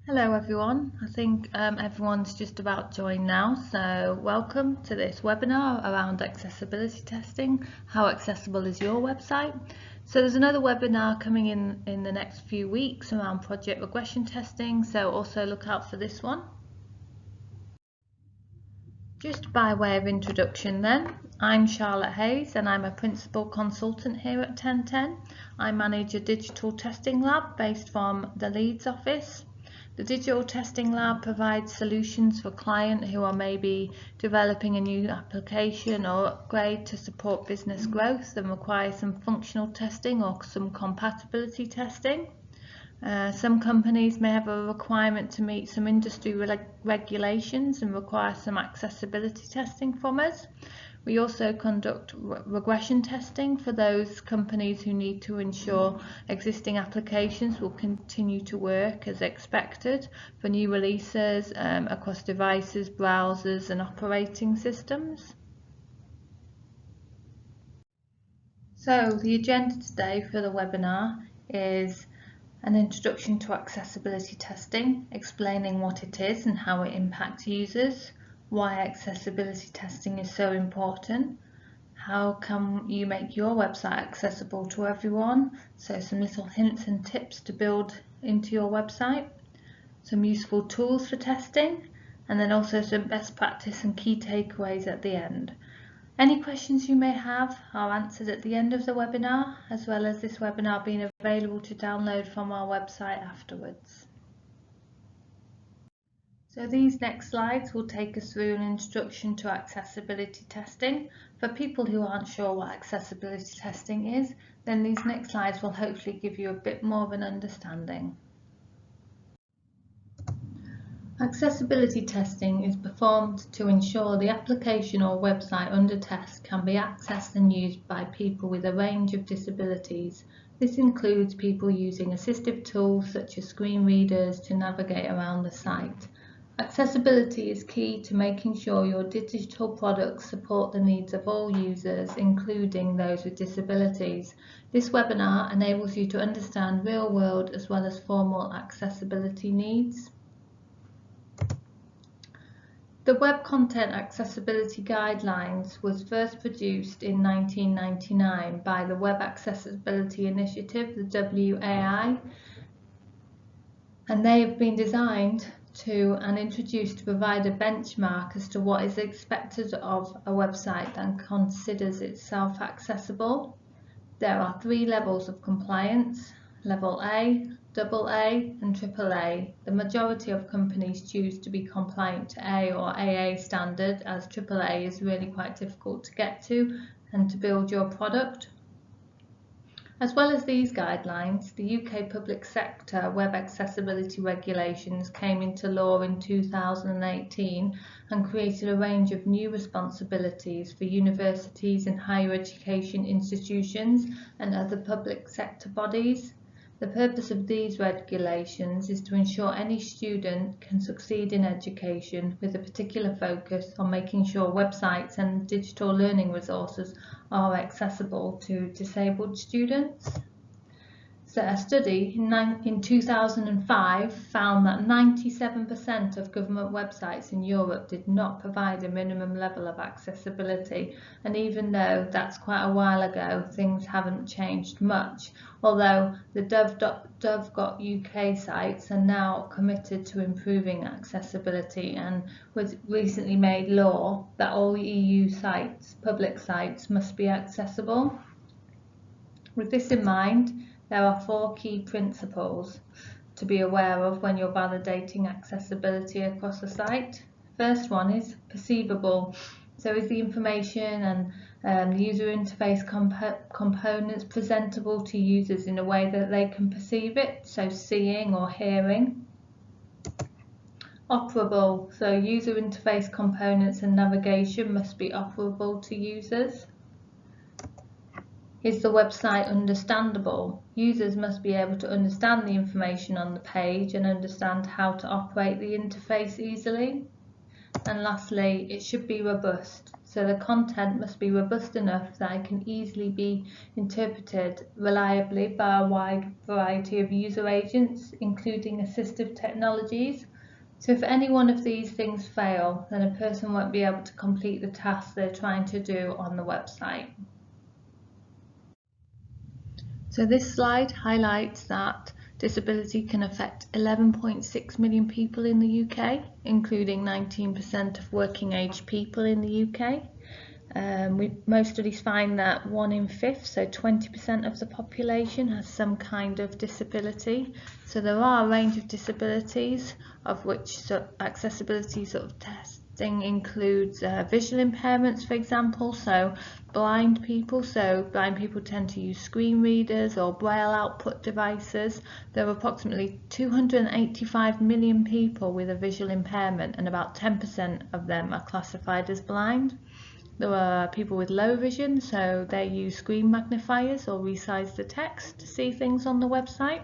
Hello everyone, I think everyone's just about joined now, so welcome to this webinar around accessibility testing. How accessible is your website? So there's another webinar coming in the next few weeks around project regression testing, so also look out for this one. Just by way of introduction then, I'm Charlotte Hayes and I'm a principal consultant here at Ten10. I manage a digital testing lab based from the Leeds office. The digital testing lab provides solutions for clients who are maybe developing a new application or upgrade to support business growth and require some functional testing or some compatibility testing. Some companies may have a requirement to meet some industry regulations and require some accessibility testing from us. We also conduct regression testing for those companies who need to ensure existing applications will continue to work as expected for new releases across devices, browsers and operating systems. So the agenda today for the webinar is an introduction to accessibility testing, explaining what it is and how it impacts users, why accessibility testing is so important, how can you make your website accessible to everyone, so some little hints and tips to build into your website, some useful tools for testing, and then also some best practice and key takeaways at the end. Any questions you may have are answered at the end of the webinar, as well as this webinar being available to download from our website afterwards. So these next slides will take us through an introduction to accessibility testing. For people who aren't sure what accessibility testing is, then these next slides will hopefully give you a bit more of an understanding. Accessibility testing is performed to ensure the application or website under test can be accessed and used by people with a range of disabilities. This includes people using assistive tools such as screen readers to navigate around the site. Accessibility is key to making sure your digital products support the needs of all users, including those with disabilities. This webinar enables you to understand real-world as well as formal accessibility needs. The Web Content Accessibility Guidelines was first produced in 1999 by the Web Accessibility Initiative, the WAI, and they have been designed to and introduced to provide a benchmark as to what is expected of a website that considers itself accessible. There are 3 levels of compliance: Level A, AA and AAA. The majority of companies choose to be compliant to A or AA standard, as AAA is really quite difficult to get to and to build your product. As well as these guidelines, the UK public sector web accessibility regulations came into law in 2018 and created a range of new responsibilities for universities and higher education institutions and other public sector bodies. The purpose of these regulations is to ensure any student can succeed in education, with a particular focus on making sure websites and digital learning resources are accessible to disabled students. So a study in 2005 found that 97% of government websites in Europe did not provide a minimum level of accessibility, and even though that's quite a while ago, things haven't changed much, although the Dove.uk sites are now committed to improving accessibility and was recently made law that all EU sites, public sites, must be accessible. With this in mind, there are 4 key principles to be aware of when you're validating accessibility across a site. First one is perceivable. So is the information and the user interface components presentable to users in a way that they can perceive it, so seeing or hearing. Operable, so user interface components and navigation must be operable to users. Is the website understandable? Users must be able to understand the information on the page and understand how to operate the interface easily. And lastly, it should be robust. so the content must be robust enough that it can easily be interpreted reliably by a wide variety of user agents, including assistive technologies. So if any one of these things fail, then a person won't be able to complete the task they're trying to do on the website. So this slide highlights that disability can affect 11.6 million people in the UK, including 19% of working age people in the UK. Most studies find that 1 in 5, so 20% of the population, has some kind of disability. So there are a range of disabilities, of which accessibility testing includes visual impairments, for example, so blind people. So blind people tend to use screen readers or braille output devices. There are approximately 285 million people with a visual impairment, and about 10% of them are classified as blind. There are people with low vision, so they use screen magnifiers or resize the text to see things on the website.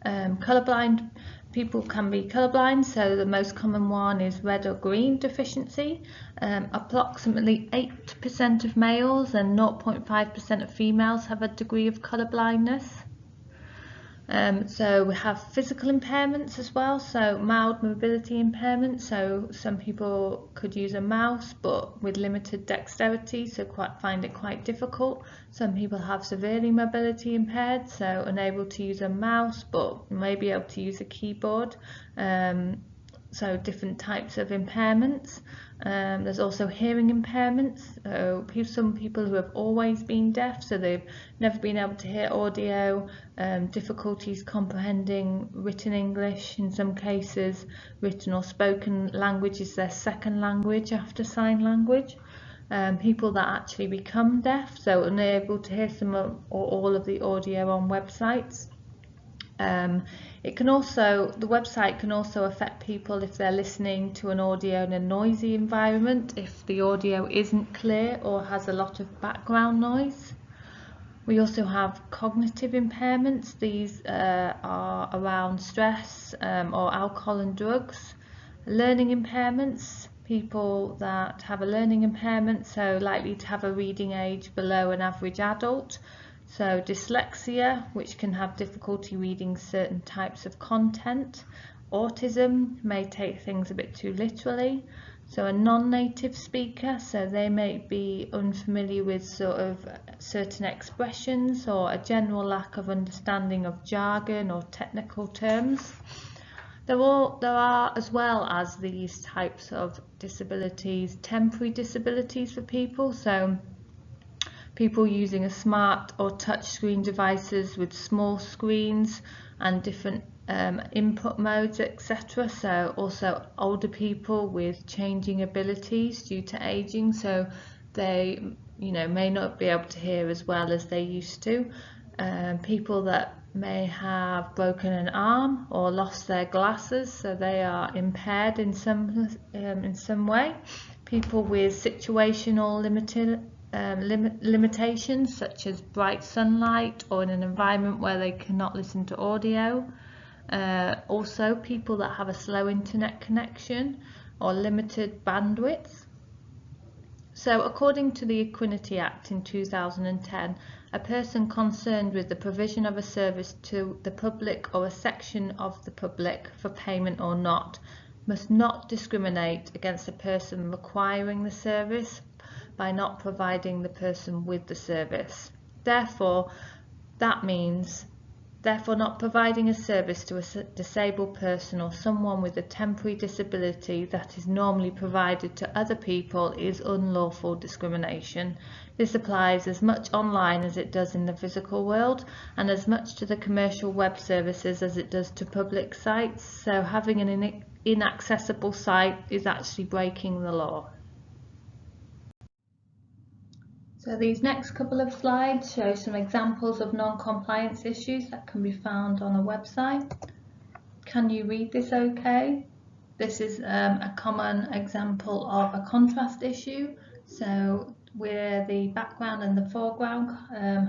Colourblind people can be colourblind, so the most common one is red or green deficiency. Approximately 8% of males and 0.5% of females have a degree of colour blindness. So we have physical impairments as well, so mild mobility impairment, so some people could use a mouse but with limited dexterity, so find it quite difficult. Some people have severely mobility impaired, so unable to use a mouse but may be able to use a keyboard. So different types of impairments. There's also hearing impairments. So some people who have always been deaf, so they've never been able to hear audio, difficulties comprehending written English. In some cases, written or spoken language is their second language after sign language. People that actually become deaf, so unable to hear some or all of the audio on websites. The website can also affect people if they're listening to an audio in a noisy environment, if the audio isn't clear or has a lot of background noise. We also have cognitive impairments. These are around stress or alcohol and drugs. Learning impairments, people that have a learning impairment, so likely to have a reading age below an average adult. So dyslexia, which can have difficulty reading certain types of content. Autism may take things a bit too literally. So a non-native speaker, so they may be unfamiliar with certain expressions or a general lack of understanding of jargon or technical terms. There are, as well as these types of disabilities, temporary disabilities for people. So people using a smart or touch screen devices with small screens and different input modes, etc. So also older people with changing abilities due to aging, so they may not be able to hear as well as they used to. People that may have broken an arm or lost their glasses, so they are impaired in some way. People with situational limitations, such as bright sunlight or in an environment where they cannot listen to audio. Also people that have a slow internet connection or limited bandwidth. So according to the Equality Act in 2010, a person concerned with the provision of a service to the public or a section of the public for payment or not must not discriminate against a person requiring the service by not providing the person with the service. Therefore, that means not providing a service to a disabled person or someone with a temporary disability that is normally provided to other people is unlawful discrimination. This applies as much online as it does in the physical world, and as much to the commercial web services as it does to public sites. So having an inaccessible site is actually breaking the law. So these next couple of slides show some examples of non-compliance issues that can be found on a website. Can you read this okay? This is a common example of a contrast issue. So where the background and the foreground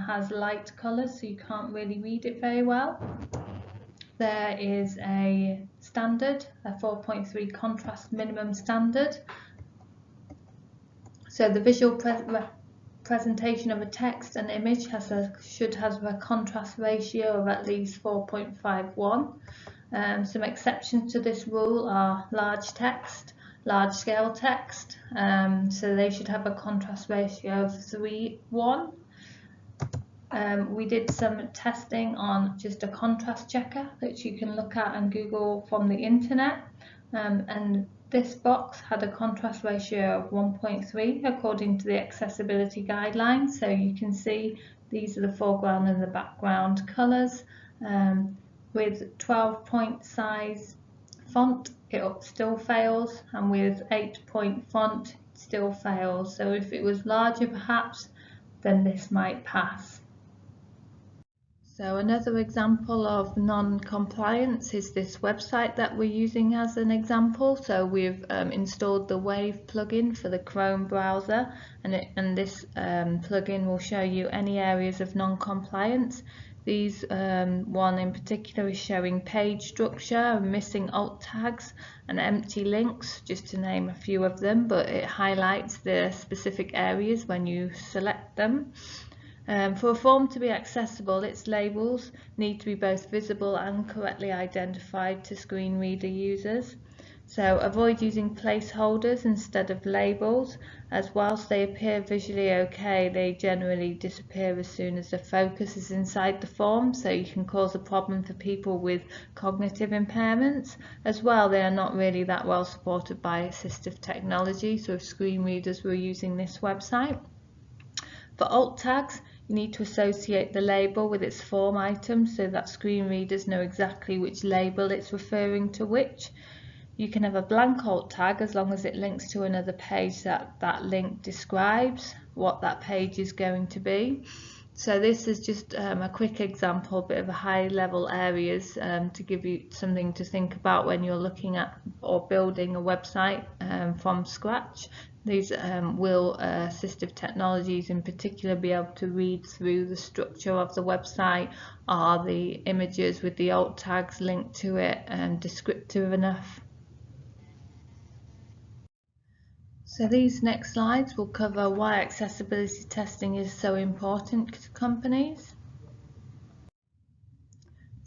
has light colours, so you can't really read it very well. There is a standard, a 4.3 contrast minimum standard. So the visual presentation of a text and image should have a contrast ratio of at least 4.51. Some exceptions to this rule are large text, large scale text, so they should have a contrast ratio of 3:1. We did some testing on just a contrast checker that you can look at and Google from the internet, and this box had a contrast ratio of 1.3 according to the accessibility guidelines. So you can see these are the foreground and the background colours. With 12-point size font it still fails, and with 8-point font it still fails. So if it was larger perhaps, then this might pass. So another example of non-compliance is this website that we're using as an example. So we've installed the Wave plugin for the Chrome browser, and this plugin will show you any areas of non-compliance. These one in particular is showing page structure, missing alt tags and empty links, just to name a few of them, but it highlights the specific areas when you select them. For a form to be accessible, its labels need to be both visible and correctly identified to screen reader users. So avoid using placeholders instead of labels, as whilst they appear visually okay, they generally disappear as soon as the focus is inside the form, so you can cause a problem for people with cognitive impairments. As well, they are not really that well supported by assistive technology, so if screen readers were using this website. For alt tags, you need to associate the label with its form item so that screen readers know exactly which label it's referring to which. You can have a blank alt tag as long as it links to another page that link describes what that page is going to be. So this is just a quick example, a bit of a high level areas to give you something to think about when you're looking at or building a website from scratch. These will assistive technologies in particular be able to read through the structure of the website. Are the images with the alt tags linked to it descriptive enough? So these next slides will cover why accessibility testing is so important to companies.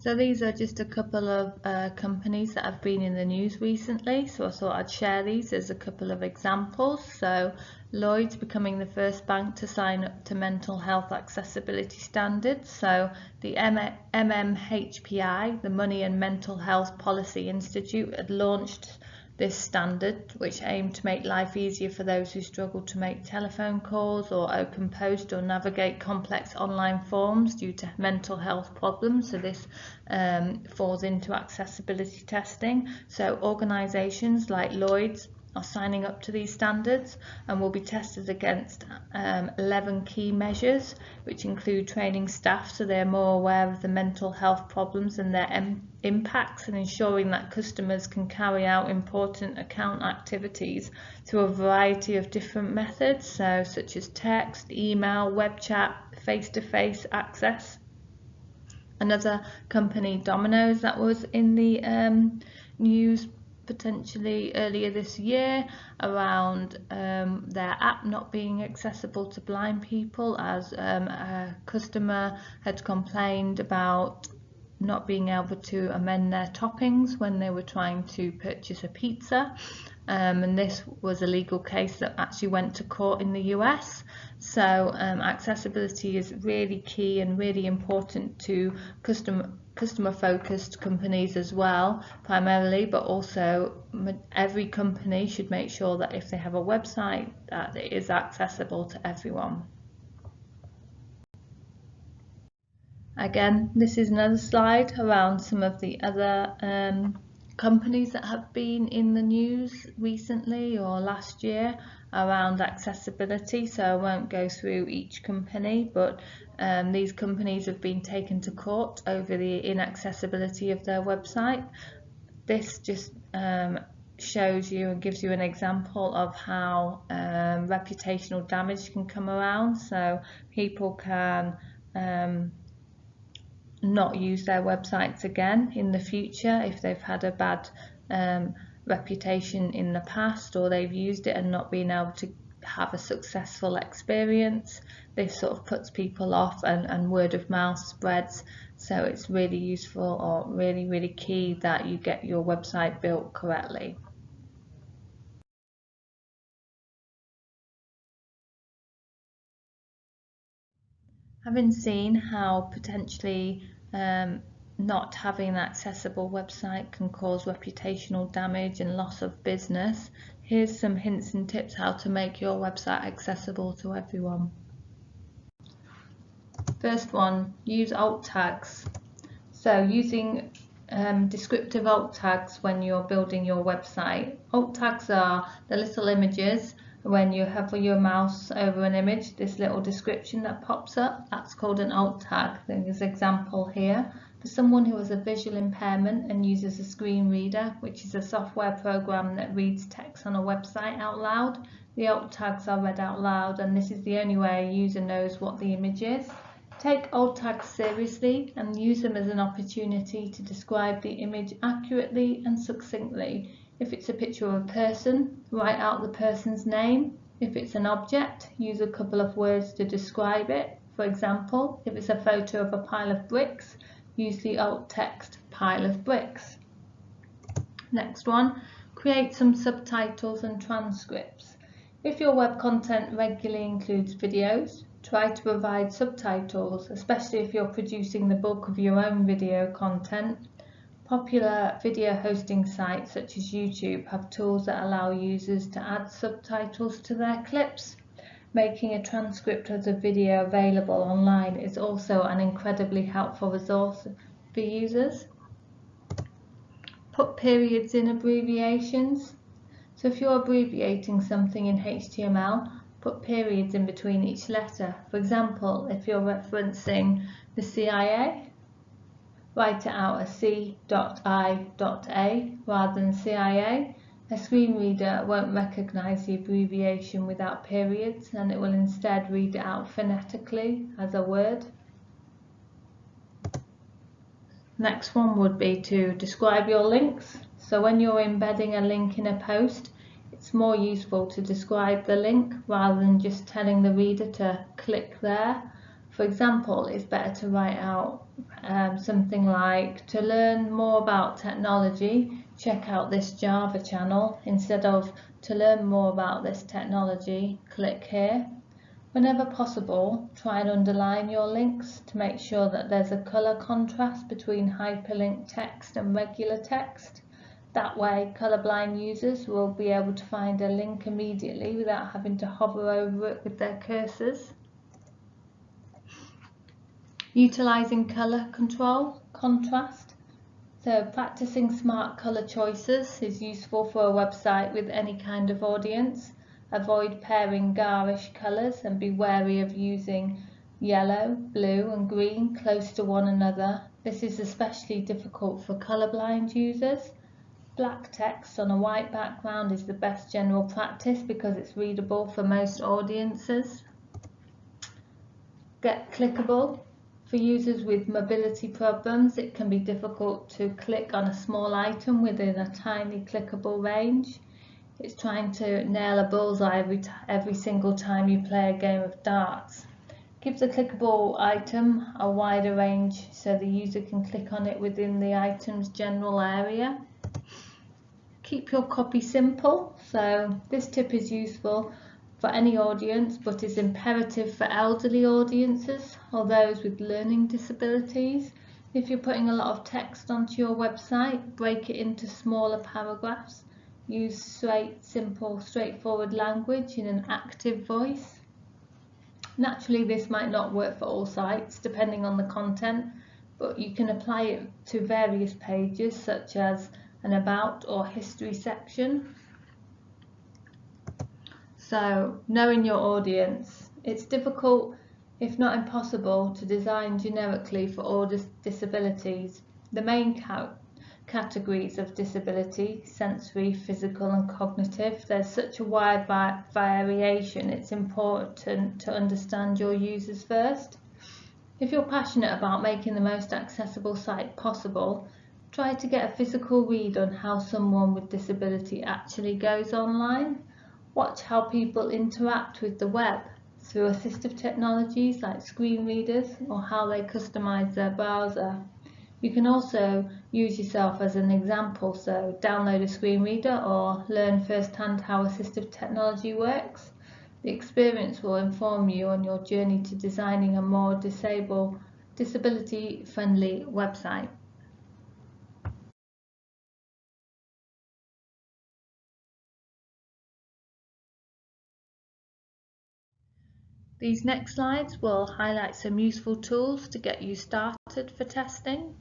So these are just a couple of companies that have been in the news recently, so I thought I'd share these as a couple of examples. So Lloyds becoming the first bank to sign up to mental health accessibility standards. So the MMHPI, the Money and Mental Health Policy Institute, had launched this standard, which aimed to make life easier for those who struggle to make telephone calls or open post or navigate complex online forms due to mental health problems. So this falls into accessibility testing. So organisations like Lloyds are signing up to these standards and will be tested against 11 key measures, which include training staff so they're more aware of the mental health problems and their impacts, and ensuring that customers can carry out important account activities through a variety of different methods, so such as text, email, web chat, face-to-face access. Another company, Domino's, that was in the news potentially earlier this year around their app not being accessible to blind people, as a customer had complained about not being able to amend their toppings when they were trying to purchase a pizza, and this was a legal case that actually went to court in the US. So accessibility is really key and really important to customer focused companies as well, primarily, but also every company should make sure that if they have a website that it is accessible to everyone. Again, this is another slide around some of the other companies that have been in the news recently or last year around accessibility, so I won't go through each company, but these companies have been taken to court over the inaccessibility of their website. This just shows you and gives you an example of how reputational damage can come around. So people can not use their websites again in the future if they've had a bad reputation in the past, or they've used it and not been able to have a successful experience. This sort of puts people off, and word of mouth spreads. So it's really useful, or really key, that you get your website built correctly. Having seen how potentially not having an accessible website can cause reputational damage and loss of business, here's some hints and tips how to make your website accessible to everyone. First one, use alt tags. So using descriptive alt tags when you're building your website. Alt tags are the little images. When you hover your mouse over an image, this little description that pops up, that's called an alt tag. There's an example here. For someone who has a visual impairment and uses a screen reader, which is a software program that reads text on a website out loud, the alt tags are read out loud, and this is the only way a user knows what the image is. Take alt tags seriously and use them as an opportunity to describe the image accurately and succinctly. If it's a picture of a person, write out the person's name. If it's an object, use a couple of words to describe it. For example, if it's a photo of a pile of bricks, use the alt text "pile of bricks." Next one, create some subtitles and transcripts. If your web content regularly includes videos, try to provide subtitles, especially if you're producing the bulk of your own video content. Popular video hosting sites such as YouTube have tools that allow users to add subtitles to their clips. Making a transcript of the video available online is also an incredibly helpful resource for users. Put periods in abbreviations. So if you're abbreviating something in HTML, put periods in between each letter. For example, if you're referencing the CIA, write it out as C.I.A rather than CIA. A screen reader won't recognise the abbreviation without periods, and it will instead read it out phonetically as a word. Next one would be to describe your links. So when you're embedding a link in a post, it's more useful to describe the link rather than just telling the reader to click there. For example, it's better to write out something like, to learn more about technology, check out this Java channel, instead of to learn more about this technology, click here. Whenever possible, try and underline your links to make sure that there's a colour contrast between hyperlinked text and regular text. That way, colourblind users will be able to find a link immediately without having to hover over it with their cursors. Utilising colour control, contrast. So practicing smart colour choices is useful for a website with any kind of audience. Avoid pairing garish colours and be wary of using yellow, blue and green close to one another. This is especially difficult for colourblind users. Black text on a white background is the best general practice because it's readable for most audiences. Get clickable. For users with mobility problems, it can be difficult to click on a small item within a tiny clickable range. It's trying to nail a bullseye every single time you play a game of darts. Give the clickable item a wider range so the user can click on it within the item's general area. Keep your copy simple. So this tip is useful for any audience, but is imperative for elderly audiences or those with learning disabilities. If you're putting a lot of text onto your website, break it into smaller paragraphs. Use simple, straightforward language in an active voice. Naturally, this might not work for all sites, depending on the content, but you can apply it to various pages, such as an about or history section. So, knowing your audience. It's difficult, if not impossible, to design generically for all disabilities. The main categories of disability, sensory, physical and cognitive, there's such a wide variation, it's important to understand your users first. If you're passionate about making the most accessible site possible, try to get a physical read on how someone with disability actually goes online. Watch how people interact with the web through assistive technologies like screen readers or how they customize their browser. You can also use yourself as an example, so download a screen reader or learn firsthand how assistive technology works. The experience will inform you on your journey to designing a more disability-friendly website. These next slides will highlight some useful tools to get you started for testing.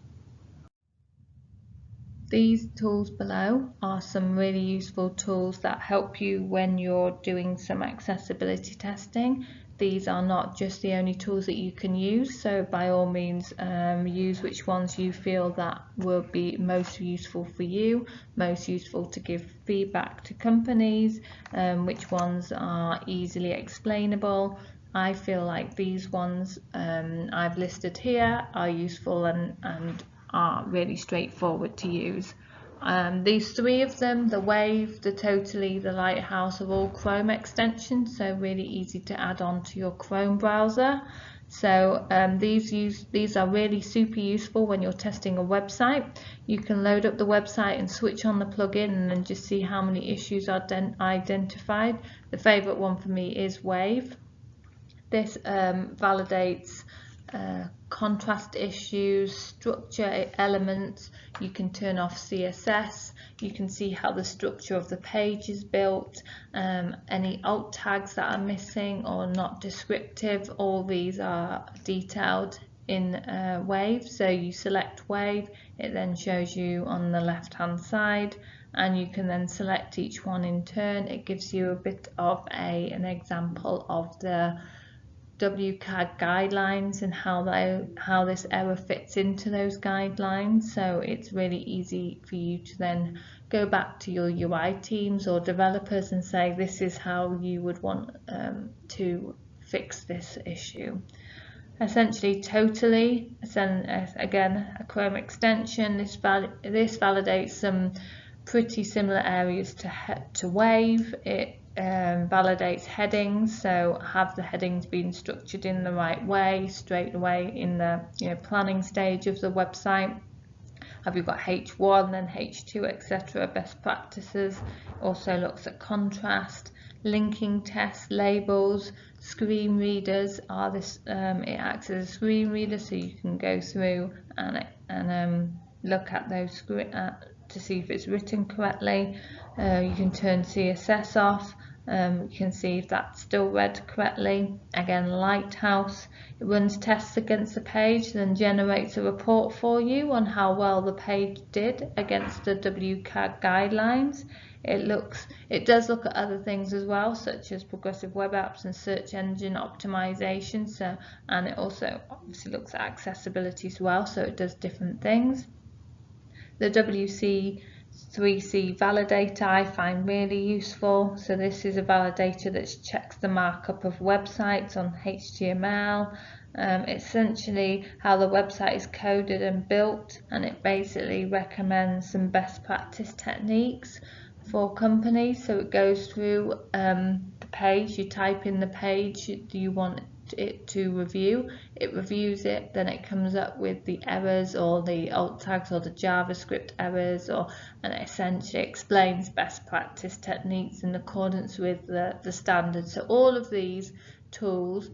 These tools below are some really useful tools that help you when you're doing some accessibility testing. These are not just the only tools that you can use, so by all means use which ones you feel that will be most useful for you, most useful to give feedback to companies, which ones are easily explainable. I feel like these ones I've listed here are useful and are really straightforward to use. These three of them, the Wave, the Totally, the Lighthouse, are all Chrome extensions, so really easy to add on to your Chrome browser. So these are really super useful when you're testing a website. You can load up the website and switch on the plugin and then just see how many issues are identified. The favourite one for me is Wave. This validates contrast issues, structure elements. You can turn off CSS. You can see how the structure of the page is built, any alt tags that are missing or not descriptive. All these are detailed in Wave. So you select Wave, it then shows you on the left hand side, and you can then select each one in turn. It gives you a bit of an example of the WCAG guidelines and how this error fits into those guidelines, so it's really easy for you to then go back to your UI teams or developers and say this is how you would want to fix this issue. Essentially, Totally, again a Chrome extension. This validates some pretty similar areas to Wave. It validates headings, so have the headings been structured in the right way, straight away in the planning stage of the website. Have you got H1, then H2, etc. best practices. Also looks at contrast, linking tests, labels, screen readers. Are this it acts as a screen reader, so you can go through and look at those to see if it's written correctly. You can turn CSS off. You can see if that's still read correctly. Again, Lighthouse, it runs tests against the page, then generates a report for you on how well the page did against the WCAG guidelines. It does look at other things as well, such as progressive web apps and search engine optimization. And it also obviously looks at accessibility as well, so it does different things. The WC3C validator I find really useful. So this is a validator that checks the markup of websites on HTML. Essentially how the website is coded and built, and it basically recommends some best practice techniques for companies. So it goes through the page, you type in the page you want it to review, it reviews it, then it comes up with the errors or the alt tags or the JavaScript errors, and it essentially explains best practice techniques in accordance with the standards. So all of these tools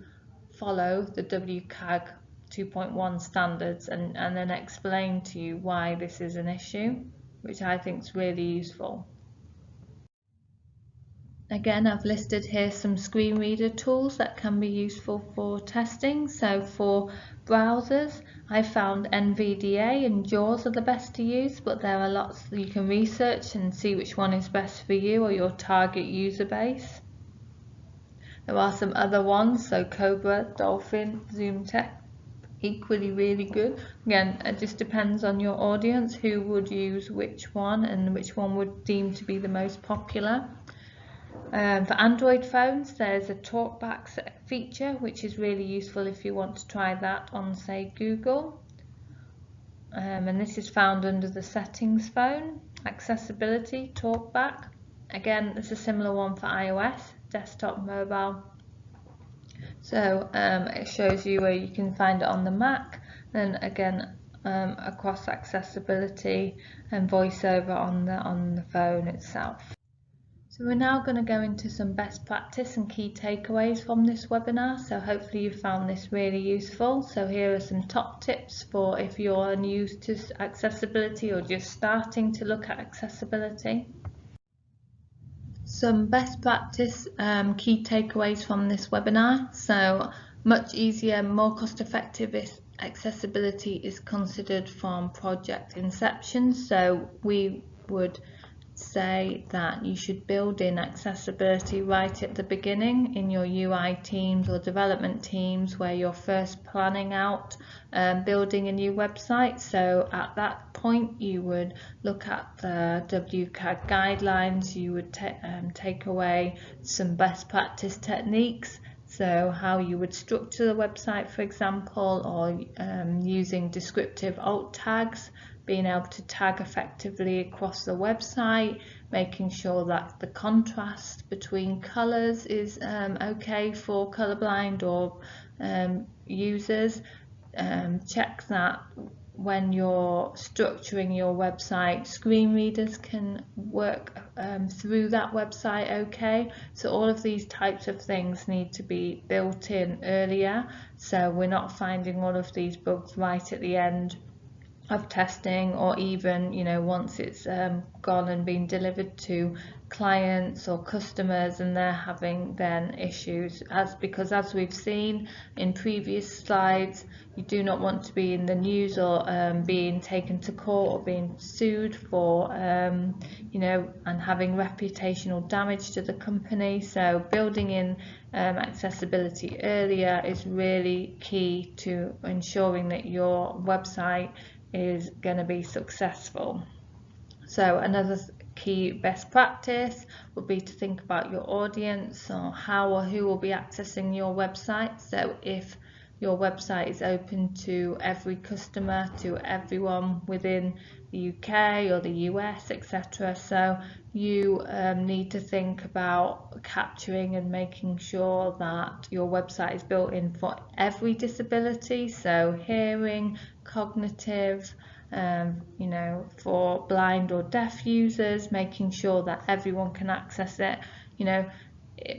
follow the WCAG 2.1 standards and then explain to you why this is an issue, which I think is really useful. Again, I've listed here some screen reader tools that can be useful for testing. So for browsers, I found NVDA and JAWS are the best to use, but there are lots that you can research and see which one is best for you or your target user base. There are some other ones, so Cobra, Dolphin, ZoomText, equally really good. Again, it just depends on your audience who would use which one and which one would deem to be the most popular. For Android phones, there's a talkback feature, which is really useful if you want to try that on, say, Google. And this is found under the settings phone, accessibility, talkback. again, there's a similar one for iOS, desktop, mobile. So it shows you where you can find it on the Mac, and again across accessibility and voiceover on the phone itself. So we're now going to go into some best practice and key takeaways from this webinar. So hopefully you found this really useful. So here are some top tips for if you're new to accessibility or just starting to look at accessibility. Some best practice key takeaways from this webinar. So much easier, more cost effective if accessibility is considered from project inception. So we would say that you should build in accessibility right at the beginning in your UI teams or development teams where you're first planning out building a new website. So at that point you would look at the WCAG guidelines, you would take away some best practice techniques. So how you would structure the website, for example, or using descriptive alt tags, being able to tag effectively across the website, making sure that the contrast between colours is okay for colourblind or users. Check that when you're structuring your website, screen readers can work through that website okay. So all of these types of things need to be built in earlier, so we're not finding all of these bugs right at the end of testing, or even once it's gone and been delivered to clients or customers and they're having then issues, because as we've seen in previous slides, you do not want to be in the news or being taken to court or being sued for and having reputational damage to the company. So building in accessibility earlier is really key to ensuring that your website is going to be successful. So another key best practice would be to think about your audience, or how or who will be accessing your website. So if your website is open to every customer, to everyone within the UK or the US, etc. So you need to think about capturing and making sure that your website is built in for every disability, so hearing, cognitive, for blind or deaf users, making sure that everyone can access it.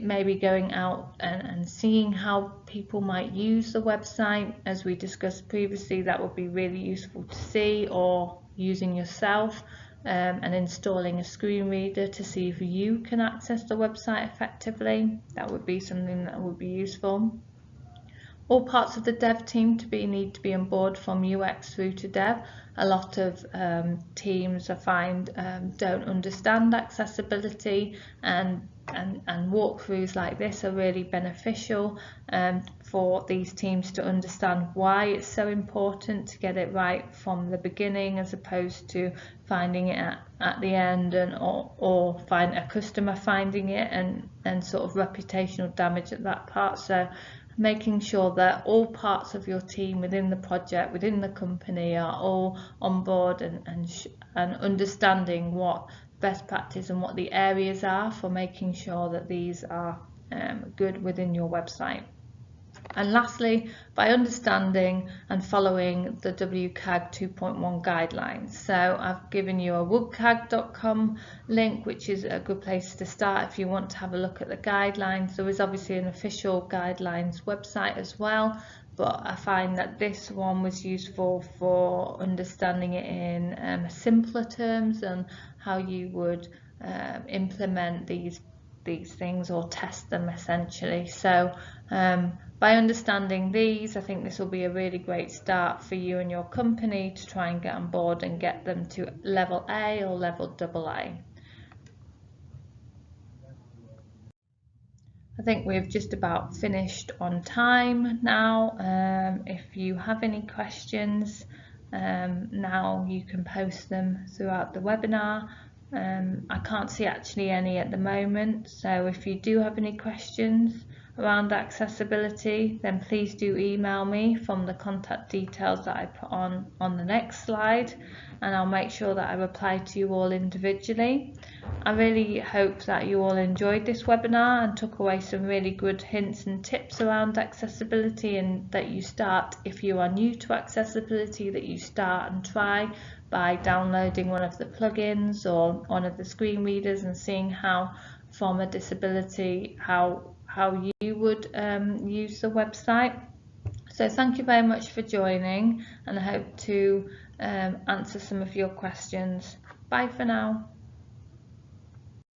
Maybe going out and seeing how people might use the website, as we discussed previously, that would be really useful to see, or using yourself and installing a screen reader to see if you can access the website effectively. That would be something that would be useful. All parts of the dev team need to be on board, from UX through to dev. A lot of teams I find don't understand accessibility, and walkthroughs like this are really beneficial for these teams to understand why it's so important to get it right from the beginning, as opposed to finding it at the end, or find a customer finding it and sort of reputational damage at that part. So making sure that all parts of your team within the project, within the company, are all on board and understanding what best practice and what the areas are for making sure that these are good within your website. And lastly, by understanding and following the WCAG 2.1 guidelines. So I've given you a wcag.com link, which is a good place to start if you want to have a look at the guidelines. There is obviously an official guidelines website as well, but I find that this one was useful for understanding it in simpler terms, and how you would implement these things or test them essentially. So by understanding these, I think this will be a really great start for you and your company to try and get on board and get them to level A or level AA. I think we've just about finished on time now. If you have any questions, now you can post them throughout the webinar. I can't see actually any at the moment, so if you do have any questions, around accessibility, then please do email me from the contact details that I put on the next slide, and I'll make sure that I reply to you all individually. I really hope that you all enjoyed this webinar and took away some really good hints and tips around accessibility, and that you start, if you are new to accessibility, that you start and try by downloading one of the plugins or one of the screen readers and seeing how from a disability how you would use the website. So thank you very much for joining, and I hope to answer some of your questions. Bye for now.